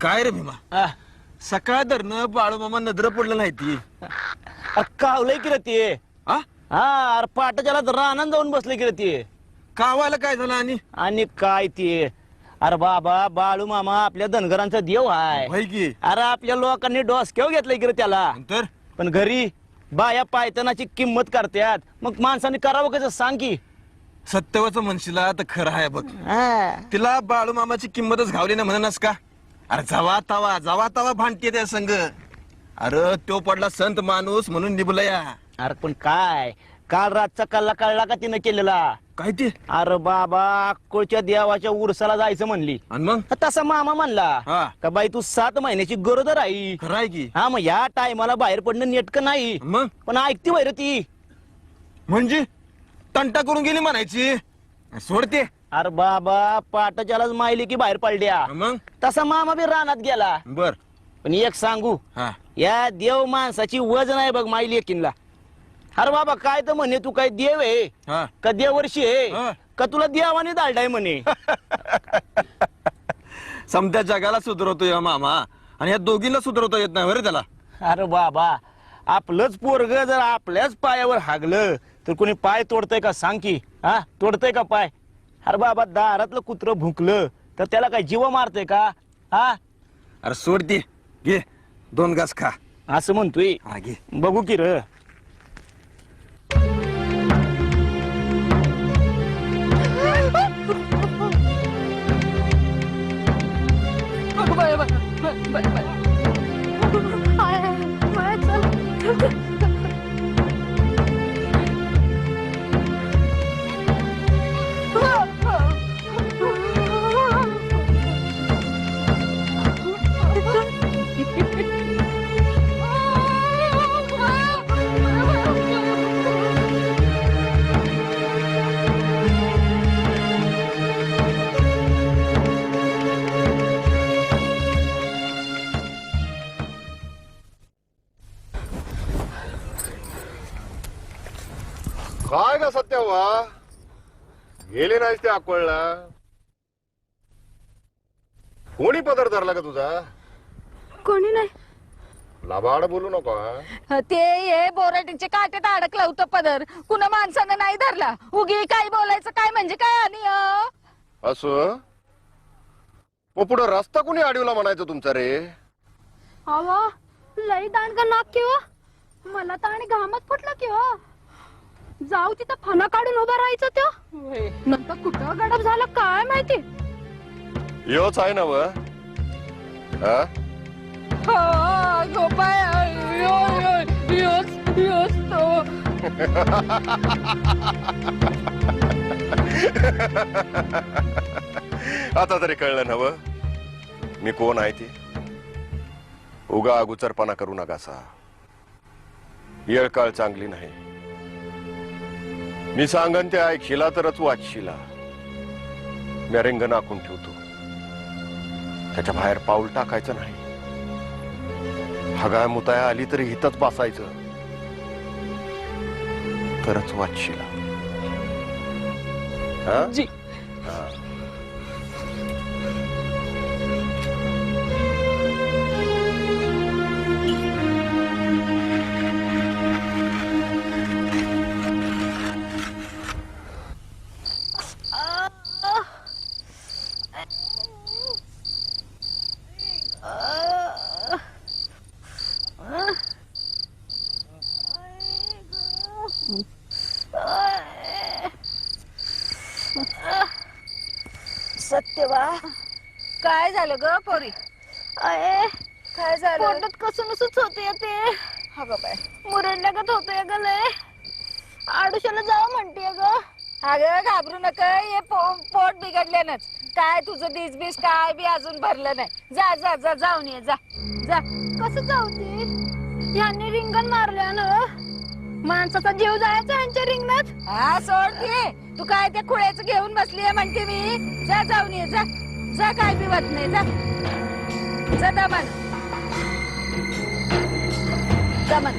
काय रे भीमा, सकाळ धरणं बाळू मामा नजर पडलं नाही ती कावलंय की रे ते. हा अरे पाटाच्याला रानात जाऊन बसले की रे ते. कावायला काय झालं आणि काय ते. अरे बाबा बाळू मामा आपल्या धनगरांचा देव आहे. भाई की अरे आपल्या लोकांनी डोसक्यावर घेतलंय की रे त्याला. तर पण घरी बाया पायतनाची किंमत करतात, मग माणसाने करावं कसं सांग की. सत्यवाचं म्हणशीला तर खरं आहे बघ. हा. तिला बाळू मामाची किंमतच घावली ना म्हणूनच का. अरे जावा तवा भांडते त्या संघ. अरे तो पडला संत माणूस म्हणून निभलया. अरे पण काय काल रातचा कल्ला कळला का तिनं केलेला. काय ते. अरे बाबा अक्कोळच्या देवाच्या उरसाला जायचं म्हणली. आणि मग तसा मामा म्हणला हा. का बाई तू 7 महिन्याची गरोदर आई. खरं आहे की. हा मग या टायमाला बाहेर पडणं नेटकं नाही. मग पण ऐकती वैर ती. म्हणजे तंटा करून गेली म्हणायची. सोडते. अरे बाबा पाटाच्यालाच मायली की बाहेर पडल्या. मग तसा मामा बी रानात गेला. बर. पण एक सांगू, हा या देव माणसाची वजन आहे बघ मायली एकीनला. अरे बाबा काय तर म्हणे तू काय देव आहे हा का देवर्षी आहे हा. का तुला देवाने दालडाय म्हणे. समत्या जगाला सुधरवतो या मामा आणि या दोघींना सुधरवता येत नाही बरं त्याला. अरे बाबा आपलंच पोरग जर आपल्याच पायावर हागलं तर कोणी पाय तोडतय का सांग की. हा तोडतय का पाय. अरे बाबा दारातलं कुत्र भुंकलं तर त्याला काय जीव मारतय का. हा अरे सोडते. घे 2 घास खा. असं म्हणतोय. हा घे. बघू की र. काय का सत्यावा गेले नाहीस ते अकोळला. कोणी पदर धरला का तुझा. कोणी नाही. लबाड बोलू नको हा. ते ये बोराटीचे काट्यात अडकला होतं पदर. कुणा माणसानं नाही धरला. उगी काय बोलायचं काय म्हणजे काय. आणि असं मग पुढं रस्ता कोणी अडवला म्हणायचं तुमचा रे. अवा लई दांड का नाक किंवा मला तर आणि घामच फुटला किंवा. जाऊ तिथं फणा काढून उभा राहायचं त्यो. नंतर कुठं गडप झालं काय माहिती. योच आहे ना व. गोपाळ तो. आता तरी कळलं ना व मी कोण आहे ते. उगा अगुचरपणा करू नकासा. येळ काळ चांगली नाही. मी सांगन ते ऐकशिला तरच वाचशिला. मी रिंगण आखून ठेवतो. त्याच्या बाहेर पाऊल टाकायचं नाही. हगाय मुताया आली तरी हितच बसायचं तरच वाचशिला. हा जी. हा. सत्यवा काय झालं ग पोरी. अये काय झालं. पोटात कसं नसच होते ते. हा बाबा मुरडल्यागत होतोय ग लय. आडुशाला जावं म्हणते ग. अगं घाबरू नका. हे पोट बिघडल्यानच. काय तुझं बीज बीज काय बी अजून भरलं नाही. जा जा जा जाऊन ये जा जा. कसं जाऊ ते. यांनी रिंगण मारल्या ना. माणसाचा जीव जायचा यांच्या रिंगणात. हा सोड घे. तू काय त्या खुळ्याचं घेऊन बसली म्हणते मी. जा जाऊन ये जा जा. काय बी वाट नाही. जा जा दमन दमन.